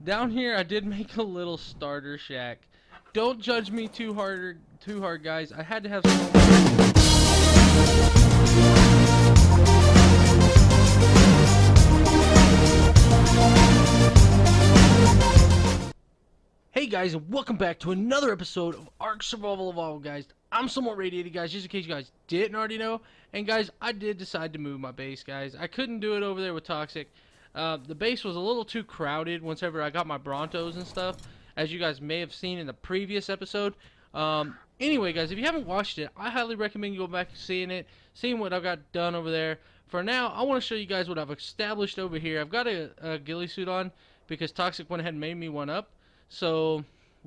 Down here, I did make a little starter shack. Don't judge me too hard, guys. I had to have some. Hey guys, and welcome back to another episode of ARK Survival Evolved, guys. I'm somewhat radiated, guys, just in case you guys didn't already know. And guys, I did decide to move my base, guys. I couldn't do it over there with Toxic. The base was a little too crowded whenever I got my Brontos and stuff, as you guys may have seen in the previous episode. Anyway, guys, if you haven't watched it, I highly recommend you go back and seeing what I've got done over there. For now, I want to show you guys what I've established over here. I've got a ghillie suit on because Toxic went ahead and made me one up. So,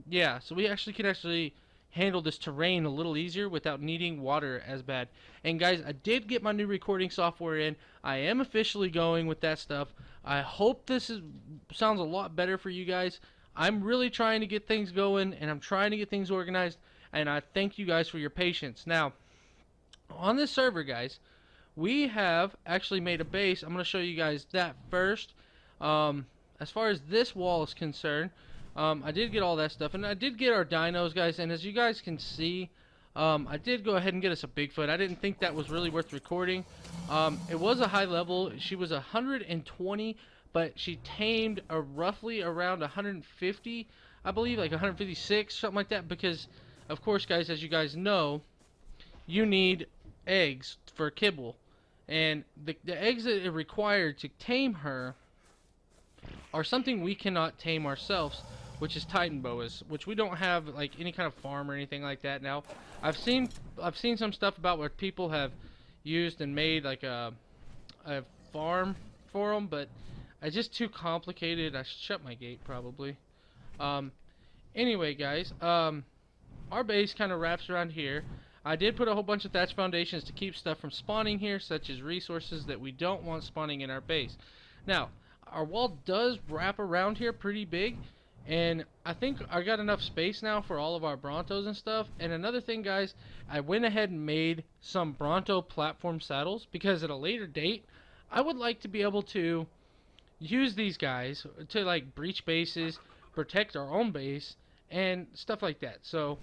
yeah, so we can handle this terrain a little easier without needing water as bad. And guys, I did get my new recording software in. I am officially going with that stuff. I hope sounds a lot better for you guys. I'm really trying to get things going, and I'm trying to get things organized, and I thank you guys for your patience. Now, on this server, guys, we have actually made a base. I'm going to show you guys that first. As far as this wall is concerned, I did get all that stuff, and I did get our dinos, guys, and as you guys can see, I did go ahead and get us a Bigfoot. I didn't think that was really worth recording. It was a high level. She was 120, but she tamed roughly around 150, I believe, like 156, something like that, because, of course, guys, as you guys know, you need eggs for kibble, and the eggs that are required to tame her are something we cannot tame ourselves, which is Titan boas, which we don't have like any kind of farm or anything like that. Now, I've seen some stuff about where people have used and made like a farm for them, but it's just too complicated. I should shut my gate probably. Anyway, guys, our base kind of wraps around here. I did put a whole bunch of thatch foundations to keep stuff from spawning here, such as resources that we don't want spawning in our base. Now, our wall does wrap around here pretty big, and I think I got enough space now for all of our Brontos and stuff. And another thing, guys, I went ahead and made some Bronto platform saddles because at a later date I would like to be able to use these guys to like breach bases, protect our own base, and stuff like that. So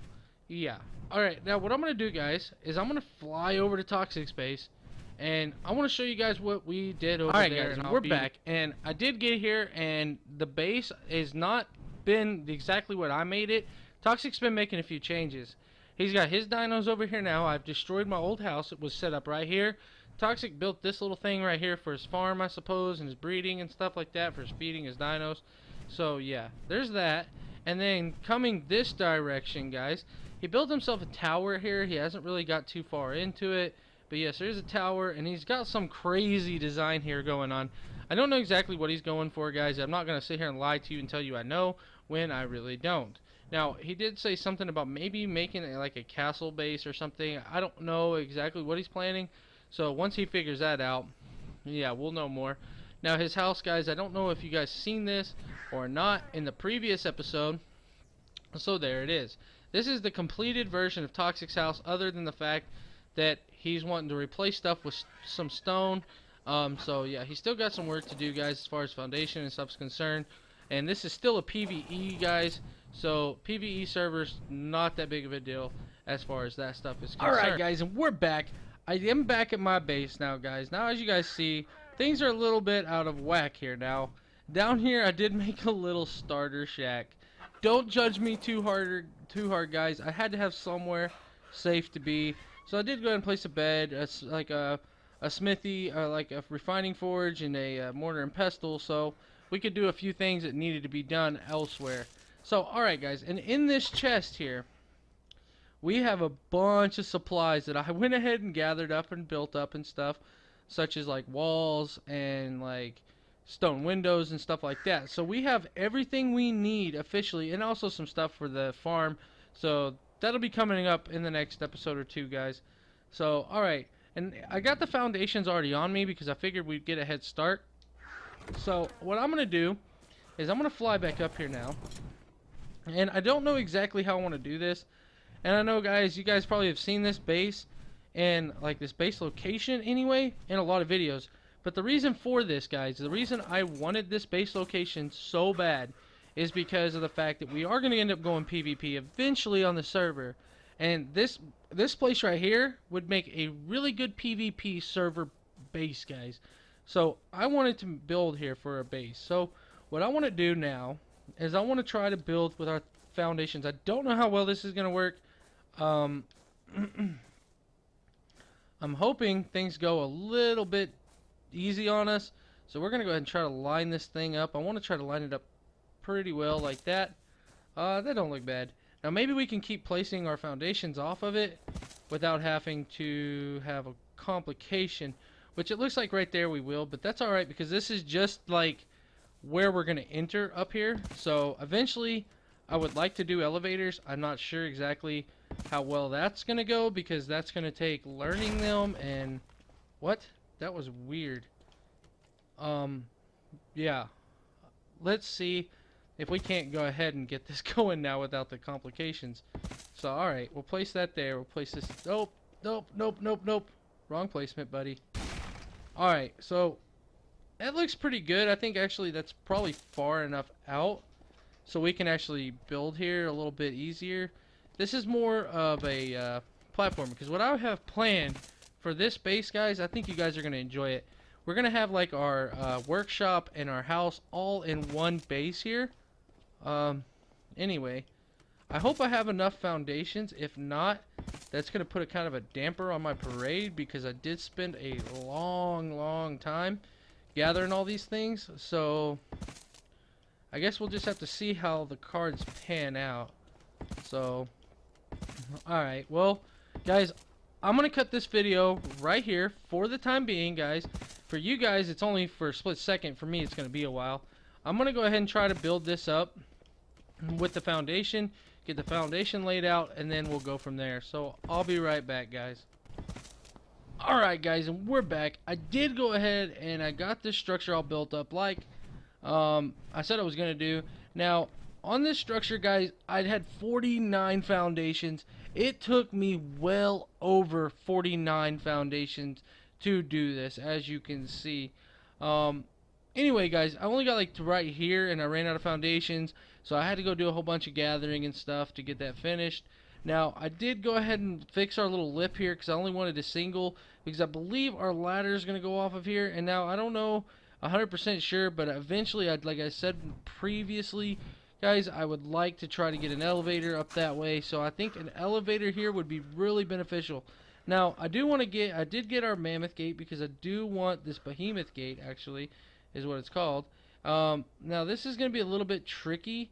yeah, alright, now what I'm gonna do, guys, is I'm gonna fly over to Toxic's base, and I want to show you guys what we did over there. Alright, guys, we're back, and I did get here, and the base has not been exactly what I made it. Toxic's been making a few changes. He's got his dinos over here now. I've destroyed my old house. It was set up right here. Toxic built this little thing right here for his farm, I suppose, and his breeding and stuff like that, for his feeding his dinos. So yeah, there's that. And then coming this direction, guys, he built himself a tower here. He hasn't really got too far into it. But yes, there's a tower, and he's got some crazy design here going on. I don't know exactly what he's going for, guys. I'm not going to sit here and lie to you and tell you I know when I really don't. Now, he did say something about maybe making it like a castle base or something. I don't know exactly what he's planning. So once he figures that out, yeah, we'll know more. Now, his house, guys, I don't know if you guys seen this or not in the previous episode. So there it is. This is the completed version of Toxic's house, other than the fact that he's wanting to replace stuff with some stone. So yeah, he's still got some work to do, guys, as far as foundation and stuff's concerned. And this is still a PvE, guys. So PvE servers, not that big of a deal as far as that stuff is concerned. Alright, guys, and we're back. I am back at my base now, guys. Now, as you guys see, things are a little bit out of whack here now. Down here, I did make a little starter shack. Don't judge me too hard, guys. I had to have somewhere safe to be. So I did go ahead and place a bed, like a smithy, like a refining forge, and a mortar and pestle, so we could do a few things that needed to be done elsewhere. So, alright, guys, and in this chest here, we have a bunch of supplies that I went ahead and gathered up and built up and stuff, such as like walls and like stone windows and stuff like that. So we have everything we need officially, and also some stuff for the farm. So that'll be coming up in the next episode or two, guys. So, alright. And I got the foundations already on me because I figured we'd get a head start. So, what I'm going to do is I'm going to fly back up here now. And I don't know exactly how I want to do this. And I know, guys, you guys probably have seen this base and, like, this base location anyway in a lot of videos. But the reason for this, guys, the reason I wanted this base location so bad is because of the fact that we are going to end up going PvP eventually on the server. And this place right here would make a really good PvP server base, guys. So I wanted to build here for a base. So what I want to do now is I want to try to build with our foundations. I don't know how well this is going to work. I'm hoping things go a little bit easy on us. So we're going to go ahead and try to line this thing up. I want to try to line it up pretty well like that. That don't look bad. Now maybe we can keep placing our foundations off of it without having to have a complication, which it looks like right there we will, but that's alright because this is just like where we're going to enter up here. So eventually I would like to do elevators. I'm not sure exactly how well that's going to go because that's going to take learning them. And what? That was weird. Yeah. Let's see if we can't go ahead and get this going now without the complications. So, alright, we'll place that there. We'll place this. Nope, nope, nope, nope, nope. Wrong placement, buddy. Alright, so that looks pretty good. I think actually that's probably far enough out so we can actually build here a little bit easier. This is more of a platform because what I have planned for this base, guys, I think you guys are going to enjoy it. We're going to have like our workshop and our house all in one base here. Anyway, I hope I have enough foundations. If not, that's going to put a kind of a damper on my parade because I did spend a long time gathering all these things. So I guess we'll just have to see how the cards pan out. So, alright, well, guys, I'm going to cut this video right here for the time being, guys. For you guys, it's only for a split second. For me, it's going to be a while. I'm going to go ahead and try to build this up with the foundation, get the foundation laid out, and then we'll go from there. So I'll be right back, guys. Alright, guys, and we're back. I did go ahead and I got this structure all built up like I said I was going to do. Now, on this structure, guys, I'd had 49 foundations. It took me well over 49 foundations to do this, as you can see. Anyway, guys, I only got like to right here, and I ran out of foundations, so I had to go do a whole bunch of gathering and stuff to get that finished. Now, I did go ahead and fix our little lip here, because I only wanted a single, because I believe our ladder is going to go off of here, and now I don't know 100% sure, but eventually, like I said previously, guys, I would like to try to get an elevator up that way, so I think an elevator here would be really beneficial. Now, I did get our mammoth gate because I do want this behemoth gate, actually, is what it's called. Now, this is going to be a little bit tricky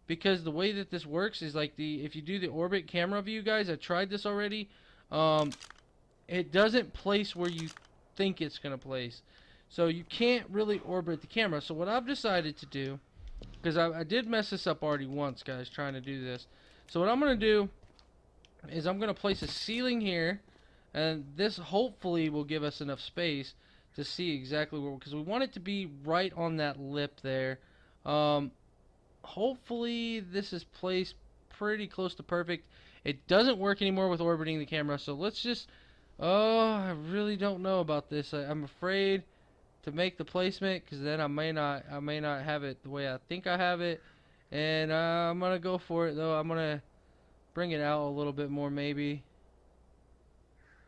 because the way that this works is like if you do the orbit camera view, guys, I tried this already. It doesn't place where you think it's going to place. So you can't really orbit the camera. So what I've decided to do, because I did mess this up already once, guys, trying to do this. So what I'm going to do is I'm going to place a ceiling here, and this hopefully will give us enough space to see exactly where, because we want it to be right on that lip there. Hopefully this is placed pretty close to perfect. It doesn't work anymore with orbiting the camera, so let's just, I really don't know about this. I'm afraid to make the placement because then I may not have it the way I think I have it, and I'm gonna go for it though. I'm gonna bring it out a little bit more maybe.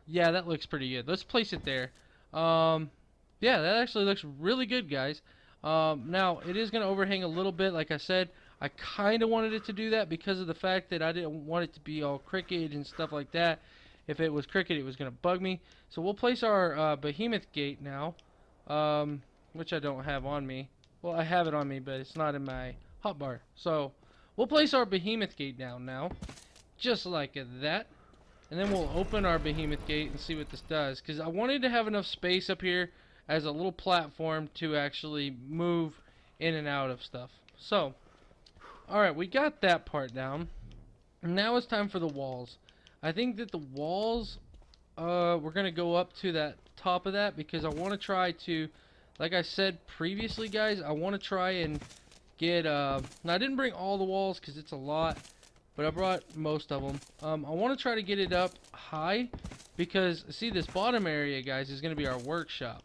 Yeah, that looks pretty good. Let's place it there. Yeah, that actually looks really good, guys. Now, it is going to overhang a little bit. Like I said, I kind of wanted it to do that because of the fact that I didn't want it to be all crooked and stuff like that. If it was crooked, it was going to bug me. So we'll place our behemoth gate now, which I don't have on me. Well, I have it on me, but it's not in my hotbar. So we'll place our behemoth gate down now, just like that. And then we'll open our behemoth gate and see what this does. Because I wanted to have enough space up here as a little platform to actually move in and out of stuff. So, alright, we got that part down. Now it's time for the walls. I think that the walls, we're going to go up to that top of that because I want to try to, like I said previously, guys, I want to try and get, now I didn't bring all the walls because it's a lot, but I brought most of them. I want to try to get it up high because, see, this bottom area, guys, is going to be our workshop.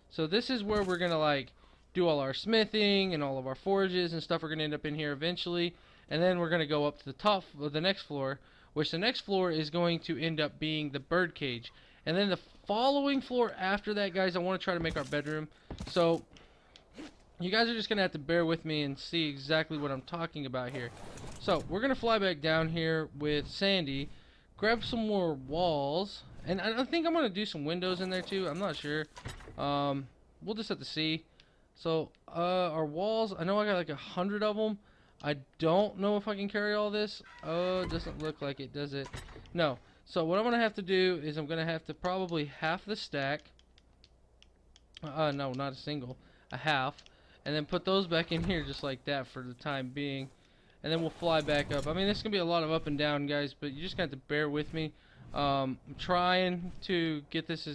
So this is where we're going to, like, do all our smithing and all of our forges and stuff are going to end up in here eventually. And then we're going to go up to the top of the next floor, which the next floor is going to end up being the bird cage. And then the following floor after that, guys, I want to try to make our bedroom. So you guys are just going to have to bear with me and see exactly what I'm talking about here. So we're going to fly back down here with Sandy, grab some more walls, and I think I'm going to do some windows in there too. I'm not sure. We'll just have to see. So our walls, I know I got like 100 of them. I don't know if I can carry all this. Oh, it doesn't look like it, does it? No. So what I'm going to have to do is I'm going to have to probably half the stack. No, not a single. A half. And then put those back in here just like that for the time being. And then we'll fly back up. I mean, this is going to be a lot of up and down, guys, but you just got to bear with me. I'm trying to get this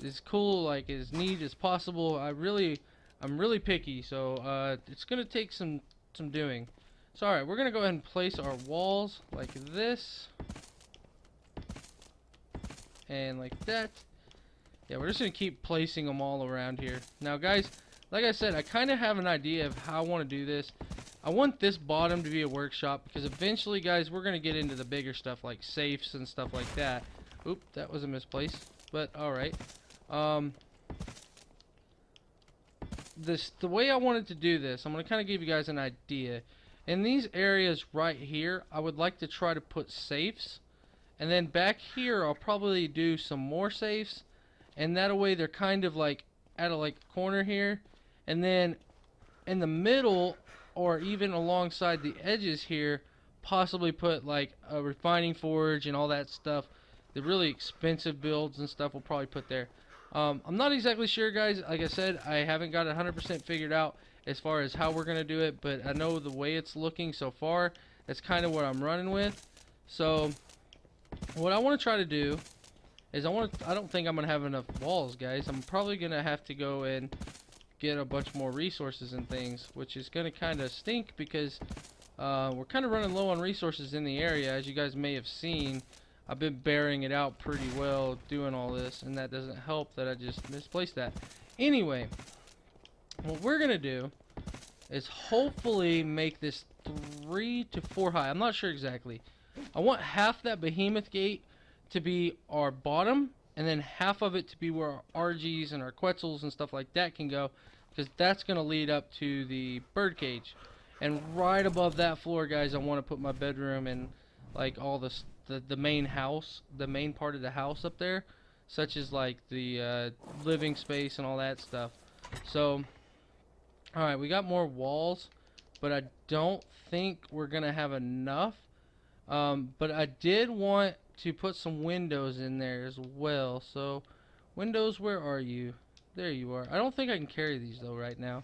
as cool, like as neat as possible. I'm really picky, so it's going to take some doing. So alright, we're going to go ahead and place our walls like this. And like that. Yeah, we're just going to keep placing them all around here. Now, guys, like I said, I kind of have an idea of how I want to do this. I want this bottom to be a workshop because eventually, guys, we're going to get into the bigger stuff like safes and stuff like that. Oop, that was a misplaced, but alright. The way I wanted to do this, I'm going to kind of give you guys an idea. In these areas right here, I would like to try to put safes. And then back here, I'll probably do some more safes. And that way, they're kind of like at a corner here. And then in the middle, or even alongside the edges here, possibly put like a refining forge and all that stuff. The really expensive builds and stuff we'll probably put there. I'm not exactly sure, guys. Like I said, I haven't got it 100% figured out as far as how we're going to do it, but I know the way it's looking so far, that's kind of what I'm running with. So what I want to try to do is I don't think I'm going to have enough walls, guys. I'm probably going to have to go and get a bunch more resources and things, which is going to kind of stink because we're kind of running low on resources in the area. As you guys may have seen, I've been bearing it out pretty well doing all this, and that doesn't help that I just misplaced that. Anyway, what we're going to do is hopefully make this 3 to 4 high. I'm not sure exactly. I want half that behemoth gate to be our bottom, and then half of it to be where our RGs and our Quetzals and stuff like that can go, because that's going to lead up to the bird cage. And right above that floor, guys, I want to put my bedroom and like all the main house, the main part of the house up there, such as like the living space and all that stuff. So alright, we got more walls, but I don't think we're gonna have enough. But I did want to put some windows in there as well. So windows, where are you? There you are. I don't think I can carry these though right now.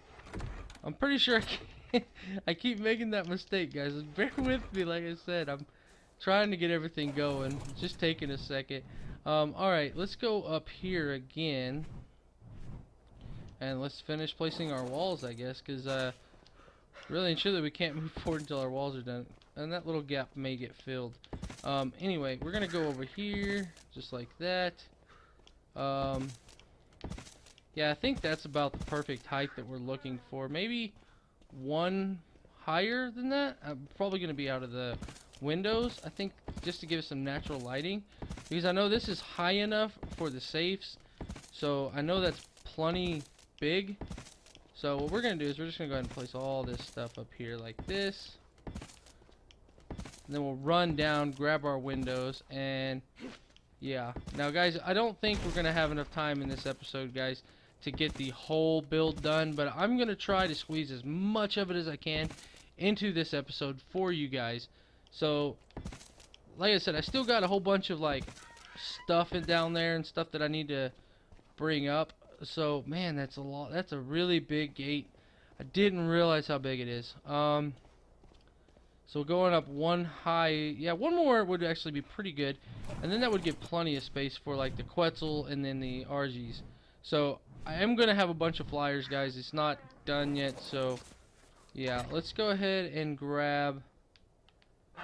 I'm pretty sure I can. I keep making that mistake, guys. Bear with me. Like I said, I'm trying to get everything going. It's just taking a second. Alright, let's go up here again. And let's finish placing our walls, I guess. Because really and truly, we can't move forward until our walls are done. And that little gap may get filled. Anyway, we're going to go over here. Just like that. Yeah, I think that's about the perfect height that we're looking for. Maybe one higher than that. I'm probably going to be out of the windows, I think, just to give us some natural lighting, because I know this is high enough for the safes, so I know that's plenty big. So what we're gonna do is we're just gonna go ahead and place all this stuff up here like this, and then we'll run down, grab our windows, and yeah. Now, guys, I don't think we're gonna have enough time in this episode, guys, to get the whole build done, but I'm gonna try to squeeze as much of it as I can into this episode for you guys. So, like I said, I still got a whole bunch of like stuff down there and stuff that I need to bring up. So, man, that's a lot. That's a really big gate. I didn't realize how big it is. So going up one high, yeah, one more would actually be pretty good, and then that would give plenty of space for like the Quetzal and then the RGs. So I am gonna have a bunch of flyers, guys. It's not done yet, so yeah, let's go ahead and grab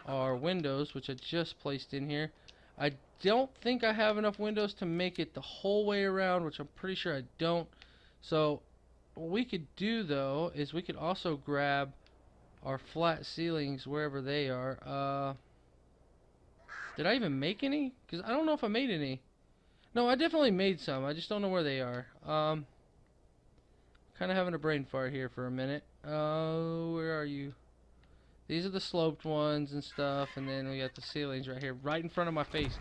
our windows, which I just placed in here. I don't think I have enough windows to make it the whole way around, which I'm pretty sure I don't. So what we could do though is we could also grab our flat ceilings wherever they are. Did I even make any? Because I don't know if I made any. No, I definitely made some. I just don't know where they are. Kind of having a brain fart here for a minute. Where are you? These are the sloped ones and stuff, and then we got the ceilings right here, right in front of my face.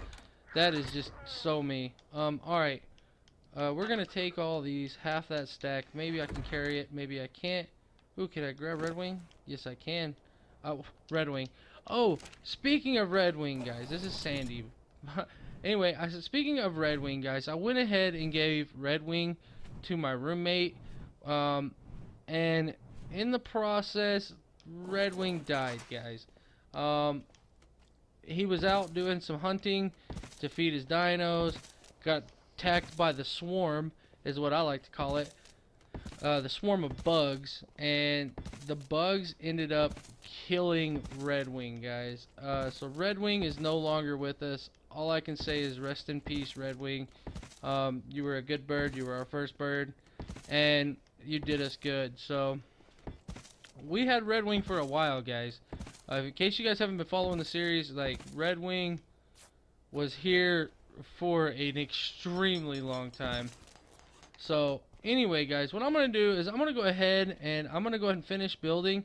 That is just so me. Alright. We're gonna take all these, half that stack. Maybe I can carry it, maybe I can't. Ooh, can I grab Red Wing? Yes, I can. Oh, Red Wing. Oh, speaking of Red Wing, guys, this is Sandy. Anyway, I said, speaking of Red Wing, guys, I went ahead and gave Red Wing to my roommate. And in the process, Red Wing died, guys. He was out doing some hunting to feed his dinos. Got attacked by the swarm, is what I like to call it. The swarm of bugs, and the bugs ended up killing Red Wing, guys. So Red Wing is no longer with us. All I can say is rest in peace, Red Wing. You were a good bird. You were our first bird, and you did us good. So we had Red Wing for a while, guys. In case you guys haven't been following the series, like, Red Wing was here for an extremely long time. So anyway, guys, what I'm going to do is I'm going to go ahead and finish building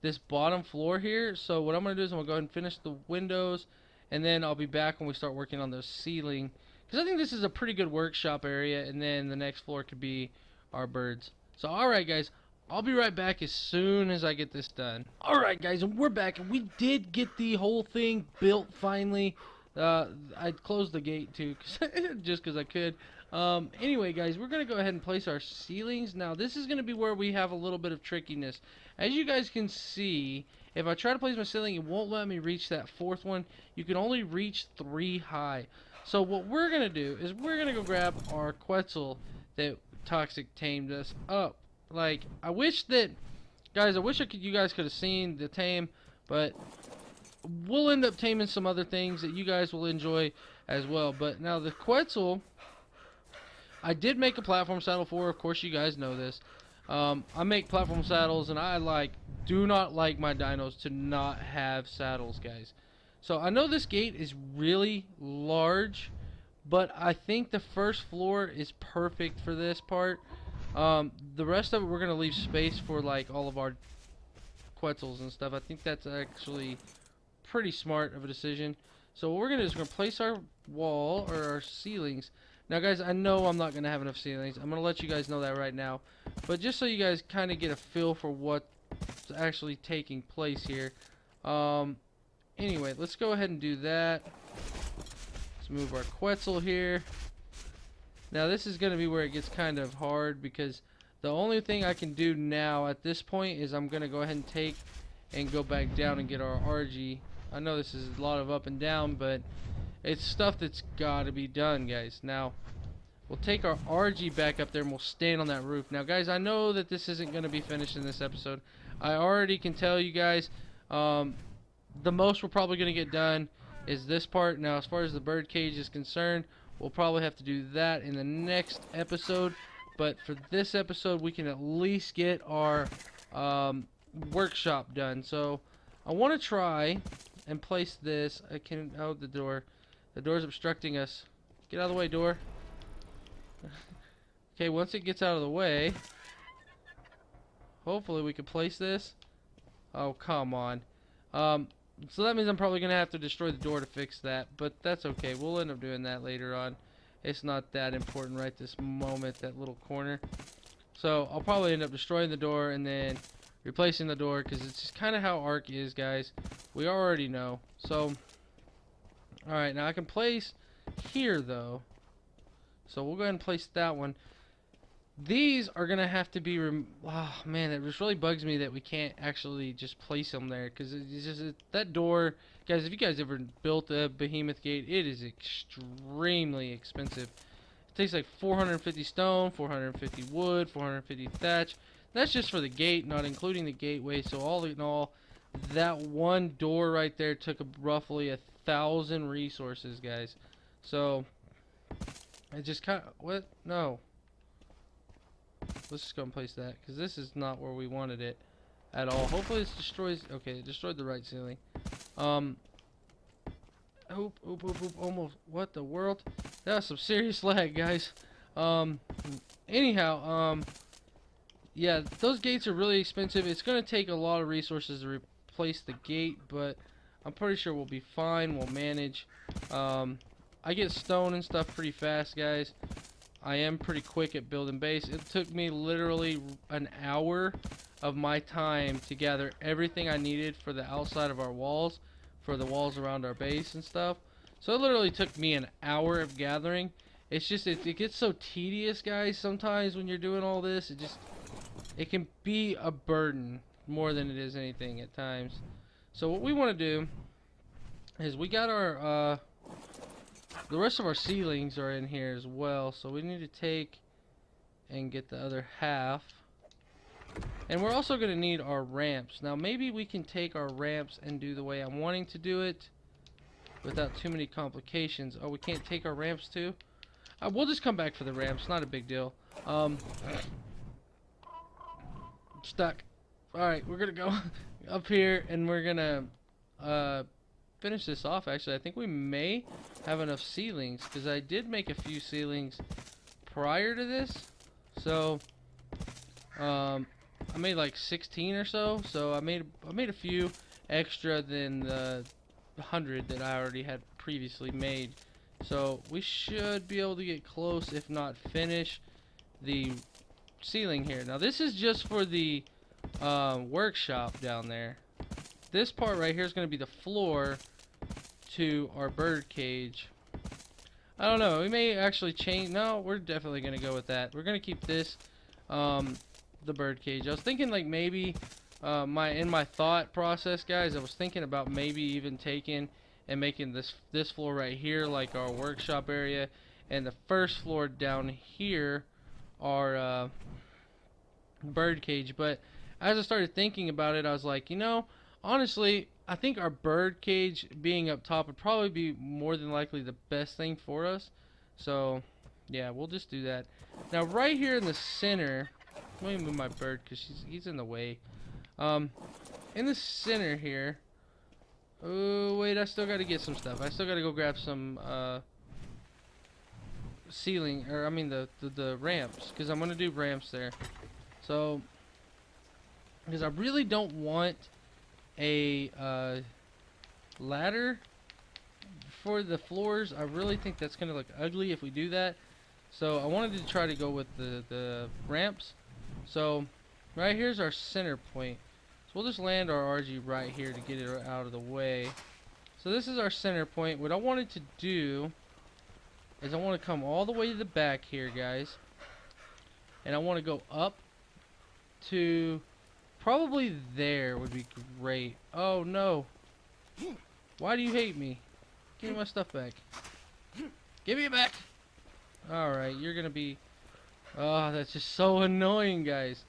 this bottom floor here. So what I'm going to do is I'm going to go ahead and finish the windows, and then I'll be back when we start working on the ceiling, because I think this is a pretty good workshop area, and then the next floor could be our birds. So alright, guys, I'll be right back as soon as I get this done. Alright, guys, and we're back, and we did get the whole thing built finally. I closed the gate too, just because I could. Anyway, guys, we're going to go ahead and place our ceilings. Now, this is going to be where we have a little bit of trickiness. As you guys can see, if I try to place my ceiling, it won't let me reach that fourth one. You can only reach 3 high. So what we're going to do is we're going to go grab our Quetzal that Toxic tamed us up. Like, I wish that, guys, you guys could have seen the tame, but we'll end up taming some other things that you guys will enjoy as well. But now the Quetzal, I did make a platform saddle for, of course you guys know this. I make platform saddles, and I do not like my dinos to not have saddles, guys. So I know this gate is really large, but I think the first floor is perfect for this part. The rest of it we're gonna leave space for like all of our Quetzals and stuff. I think that's actually pretty smart of a decision. So what we're gonna do is we're gonna place our wall or our ceilings. Now, guys, I know I'm not going to have enough ceilings. I'm going to let you guys know that right now. But just so you guys kind of get a feel for what's actually taking place here. Anyway, let's go ahead and do that. Let's move our Quetzal here. Now, this is going to be where it gets kind of hard, because the only thing I can do now at this point is I'm going to go ahead and take and go back down and get our RG. I know this is a lot of up and down, but it's stuff that's got to be done, guys. Now, we'll take our RG back up there and we'll stand on that roof. Now, guys, I know that this isn't going to be finished in this episode. I already can tell you guys, the most we're probably going to get done is this part. Now, as far as the bird cage is concerned, we'll probably have to do that in the next episode. But for this episode, we can at least get our workshop done. So, I want to try and place this. Oh, the door. The door's obstructing us. Get out of the way, door. Okay, once it gets out of the way, hopefully we can place this. Oh, come on. So that means I'm probably going to have to destroy the door to fix that, but that's okay. We'll end up doing that later on. It's not that important right this moment, that little corner. So I'll probably end up destroying the door and then replacing the door, because it's just kind of how ARK is, guys. We already know. So alright, now I can place here, though. So we'll go ahead and place that one. These are going to have to be... oh, man, it just really bugs me that we can't actually just place them there. Because it's just... that door... guys, if you guys ever built a behemoth gate, it is extremely expensive. It takes like 450 stone, 450 wood, 450 thatch. That's just for the gate, not including the gateway. So all in all, that one door right there took roughly 1,000 resources, guys. So I just kind of... what? No. let's just go and place that, because this is not where we wanted it at all. Hopefully this destroys. Okay, it destroyed the right ceiling. Oop, almost. What the world? That was some serious lag, guys. Anyhow, yeah, those gates are really expensive. It's gonna take a lot of resources to replace the gate, but I'm pretty sure we'll be fine. We'll manage. I get stone and stuff pretty fast, guys. I am pretty quick at building base. It took me literally an hour of my time to gather everything I needed for the outside of our walls, for the walls around our base and stuff. So it literally took me an hour of gathering. It's just, it gets so tedious, guys, sometimes when you're doing all this. It can be a burden more than it is anything at times. So what we want to do is we got our, the rest of our ceilings are in here as well, so we need to take and get the other half. And we're also going to need our ramps. Now maybe we can take our ramps and do the way I'm wanting to do it without too many complications. Oh, we can't take our ramps too? We'll just come back for the ramps, not a big deal. Stuck. Alright, we're going to go up here and we're going to finish this off. Actually, I think we may have enough ceilings, because I did make a few ceilings prior to this. So I made like 16 or so. So I made a few extra than the 100 that I already had previously made. So we should be able to get close, if not finish, the ceiling here. Now this is just for the workshop down there. This part right here is going to be the floor to our bird cage. I don't know, we may actually change. No, we're definitely going to go with that. We're going to keep this the bird cage. I was thinking like maybe in my thought process, guys, I was thinking about maybe even taking and making this floor right here like our workshop area, and the first floor down here our bird cage. But as I started thinking about it, I was like, you know, honestly, I think our bird cage being up top would probably be more than likely the best thing for us. So yeah, we'll just do that. Now right here in the center, let me move my bird because he's in the way. In the center here, oh wait, I still got to get some stuff. I still got to go grab some ceiling, or I mean the ramps, because I'm gonna do ramps there. So because I really don't want a ladder for the floors. I really think that's gonna look ugly if we do that. So I wanted to try to go with the ramps. So right here's our center point. So we'll just land our RG right here to get it out of the way. So this is our center point. What I wanted to do is I want to come all the way to the back here, guys, and I want to go up to probably there would be great. Oh no, why do you hate me? Give me my stuff back. Give me it back. Alright, you're gonna be, oh, that's just so annoying, guys.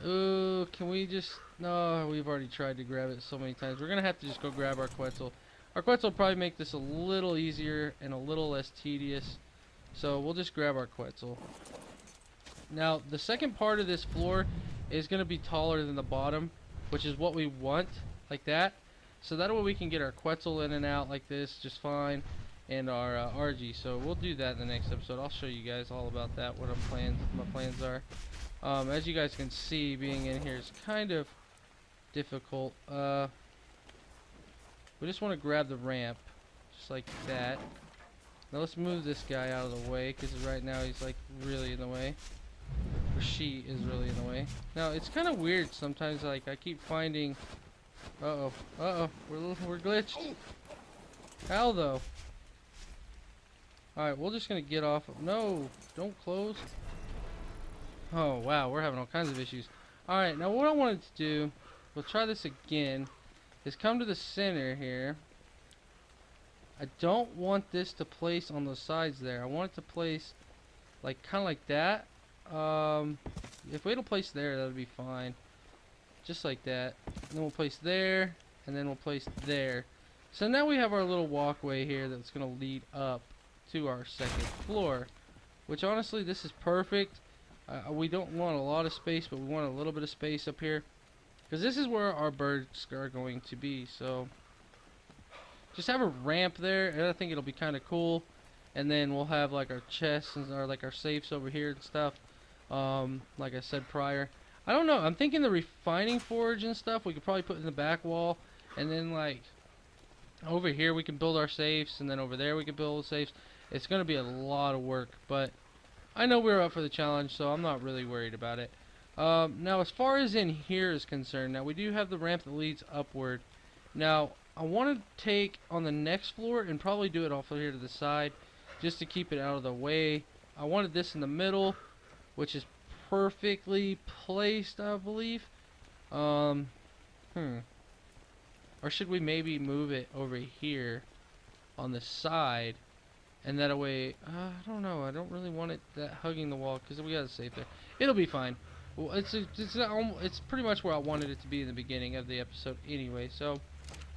Ooh, can we just, no, we've already tried to grab it so many times. We're gonna have to just go grab our Quetzal. Our Quetzal will probably make this a little easier and a little less tedious. So we'll just grab our Quetzal. Now, the second part of this floor is going to be taller than the bottom, which is what we want, like that. So that way we can get our Quetzal in and out like this just fine, and our RG. So we'll do that in the next episode. I'll show you guys all about that, what my plans are. As you guys can see, being in here is kind of difficult. We just want to grab the ramp, just like that. Now let's move this guy out of the way, because right now he's like really in the way. Or she is really in the way. Now it's kind of weird sometimes, like I keep finding, we're glitched. How though? Alright, we're just gonna get off of, no, don't close. Oh wow, we're having all kinds of issues. Alright, now what I wanted to do, we'll try this again, is come to the center here. I don't want this to place on the sides there. I want it to place like kind of like that. If we don't place there, that'll be fine. Just like that. And then we'll place there, and then we'll place there. So now we have our little walkway here that's going to lead up to our second floor, which honestly this is perfect. We don't want a lot of space, but we want a little bit of space up here, because this is where our birds are going to be. So just have a ramp there, and I think it'll be kind of cool. And then we'll have like our chests and like our safes over here and stuff. Like I said prior, I don't know. I'm thinking the refining forge and stuff we could probably put in the back wall, and then like over here we can build our safes, and then over there we can build safes. It's gonna be a lot of work, but I know we're up for the challenge, so I'm not really worried about it. Now as far as in here is concerned, now we do have the ramp that leads upward. Now I want to take on the next floor and probably do it off here to the side, just to keep it out of the way. I wanted this in the middle, which is perfectly placed, I believe. Or should we maybe move it over here on the side, and that way, I don't know. I don't really want it that hugging the wall, because we got a safe there. It'll be fine. Well, it's pretty much where I wanted it to be in the beginning of the episode anyway. So,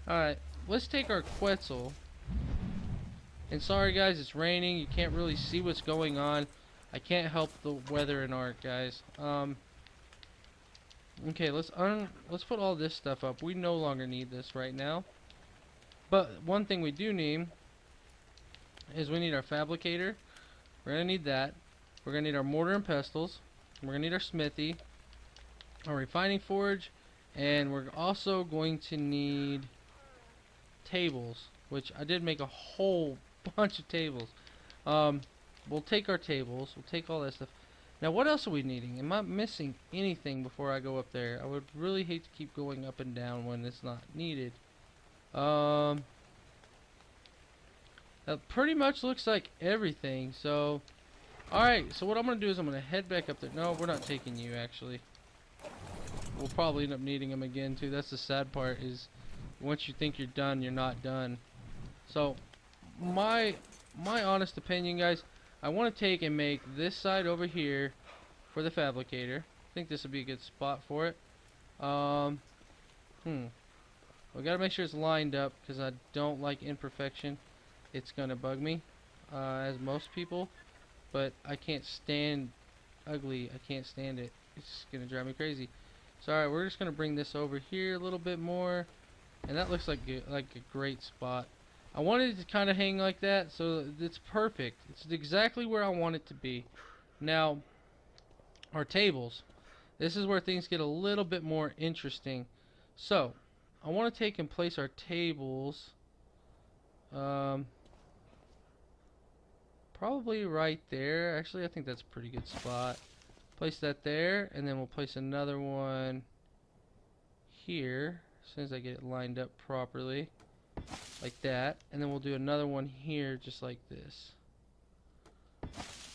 alright, let's take our Quetzal. And sorry guys, it's raining. You can't really see what's going on. I can't help the weather in ARK, guys. Okay, let's put all this stuff up. We no longer need this right now. But one thing we do need is we need our fabricator. We're gonna need that. We're gonna need our mortar and pestles. We're gonna need our smithy, our refining forge, and we're also going to need tables, which I did make a whole bunch of tables. We'll take our tables. We'll take all that stuff. Now, what else are we needing? Am I missing anything before I go up there? I would really hate to keep going up and down when it's not needed. That pretty much looks like everything. So, alright. So what I'm going to do is I'm going to head back up there. No, we're not taking you, actually. We'll probably end up needing them again, too. That's the sad part, is once you think you're done, you're not done. So, my honest opinion, guys, I want to take and make this side over here for the fabricator. I think this would be a good spot for it. We gotta make sure it's lined up, because I don't like imperfection. It's gonna bug me, as most people. But I can't stand ugly. I can't stand it. It's gonna drive me crazy. So alright, we're just gonna bring this over here a little bit more, and that looks like a great spot. I wanted it to kind of hang like that, so it's perfect. It's exactly where I want it to be. Now, our tables. This is where things get a little bit more interesting. So, I want to take and place our tables probably right there. Actually, I think that's a pretty good spot. Place that there, and then we'll place another one here as soon as I get it lined up properly. Like that, and then we'll do another one here just like this.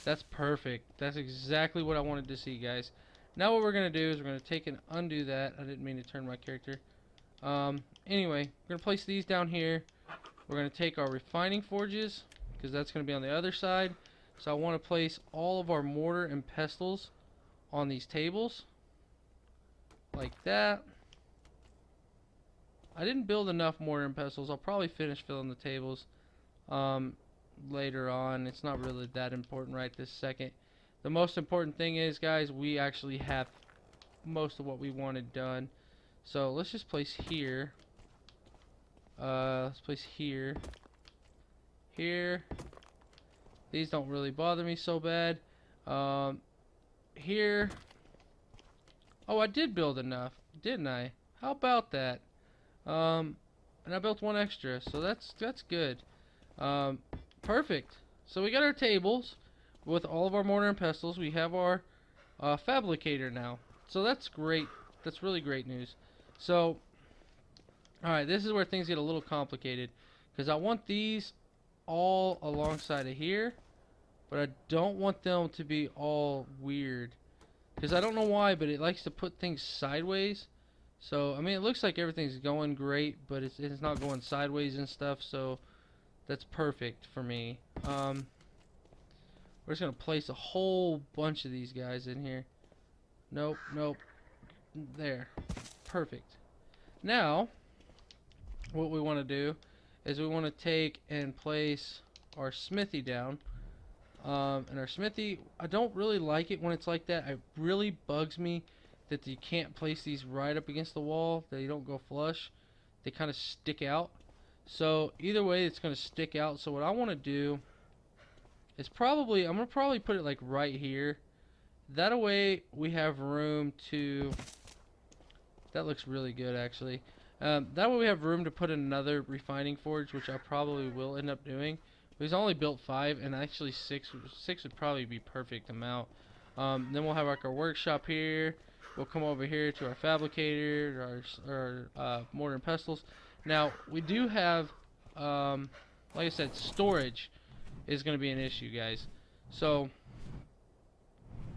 That's perfect. That's exactly what I wanted to see, guys. Now what we're gonna do is we're gonna take and undo that. I didn't mean to turn my character. Anyway, we're gonna place these down here. We're gonna take our refining forges, because that's gonna be on the other side. So I want to place all of our mortar and pestles on these tables like that. I didn't build enough mortar and pestles. I'll probably finish filling the tables later on. It's not really that important right this second. The most important thing is, guys, we actually have most of what we wanted done. So let's just place here. Let's place here. Here. These don't really bother me so bad. Here. Oh, I did build enough, didn't I? How about that? And I built one extra, so that's good. Perfect. So we got our tables with all of our mortar and pestles. We have our fabricator now, so that's great. That's really great news. So, alright, this is where things get a little complicated, because I want these all alongside of here, but I don't want them to be all weird, because I don't know why, but it likes to put things sideways. So, I mean, it looks like everything's going great, but it's not going sideways and stuff, so that's perfect for me. We're just going to place a whole bunch of these guys in here. Nope, nope. There. Perfect. Now, what we want to do is we want to take and place our smithy down. And our smithy, I don't really like it when it's like that. It really bugs me that you can't place these right up against the wall, that you don't go flush. They kind of stick out. So either way, it's going to stick out. So what I want to do is I'm going to probably put it like right here. That way we have room to, that looks really good actually. That way we have room to put another refining forge, which I probably will end up doing. We've only built 5, and actually 6 would probably be perfect amount. Then we'll have like our workshop here. We'll come over here to our fabricator, our mortar and pestles. Now we do have, like I said, storage is going to be an issue, guys. So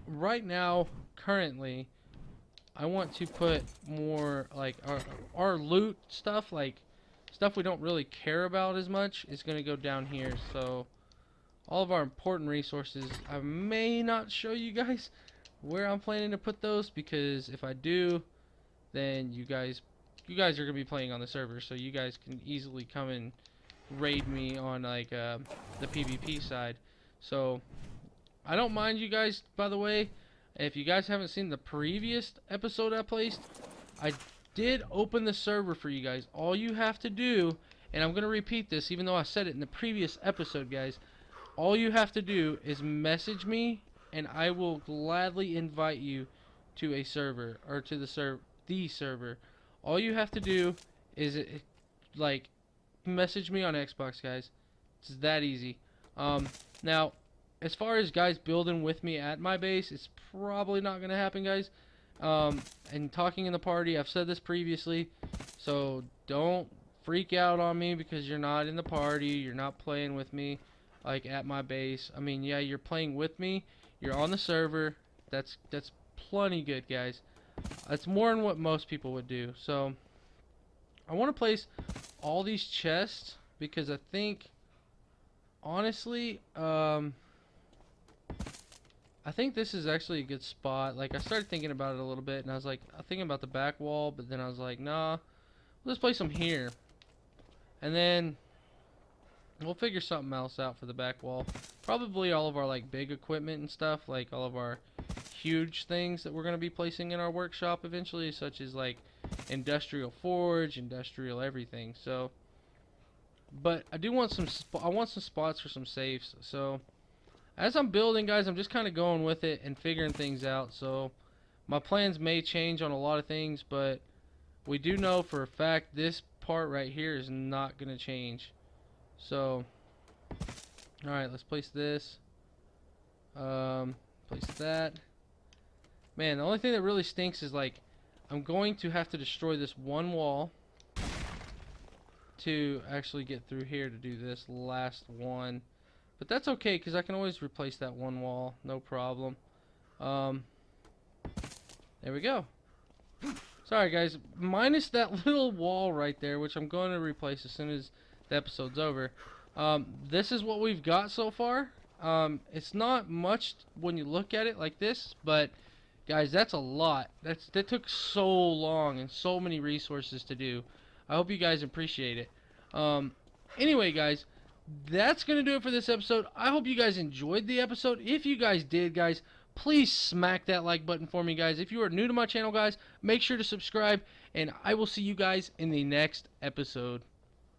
right now, currently, I want to put more like our loot stuff, like stuff we don't really care about as much, is going to go down here. So all of our important resources, I may not show you guys where I'm planning to put those, because if I do, then you guys are going to be playing on the server, so you guys can easily come and raid me on like the PvP side. So I don't mind you guys, by the way. If you guys haven't seen the previous episode I placed, I did open the server for you guys. All you have to do, and I'm going to repeat this even though I said it in the previous episode, guys, all you have to do is message me and I will gladly invite you to a server, or to the server. All you have to do is like message me on Xbox, guys. It's that easy. Now as far as guys building with me at my base, it's probably not going to happen, guys. And talking in the party, I've said this previously, so don't freak out on me because you're not in the party, you're not playing with me like at my base. I mean, yeah, you're playing with me, you're on the server. That's plenty good, guys. That's more than what most people would do. So I want to place all these chests because I think, honestly, I think this is actually a good spot. Like, I started thinking about it a little bit, and I was like, I'm thinking about the back wall, but then I was like, nah, let's place them here. And then we'll figure something else out for the back wall. Probably all of our, like, big equipment and stuff, like all of our huge things that we're going to be placing in our workshop eventually, such as, like, industrial forge, industrial everything. So, but I do want some spots for some safes, so as I'm building, guys, I'm just kind of going with it and figuring things out. So my plans may change on a lot of things, but we do know for a fact this part right here is not going to change. So, alright, let's place this. Place that. Man, the only thing that really stinks is, like, I'm going to have to destroy this one wall to actually get through here to do this last one. But that's okay, because I can always replace that one wall, no problem. There we go. Sorry, guys. Minus that little wall right there, which I'm going to replace as soon as the episode's over. This is what we've got so far. It's not much when you look at it like this, but guys, that's a lot. That took so long and so many resources to do. I hope you guys appreciate it. Anyway, guys, that's going to do it for this episode. I hope you guys enjoyed the episode. If you guys did, guys, please smack that like button for me, guys. If you are new to my channel, guys, make sure to subscribe, and I will see you guys in the next episode.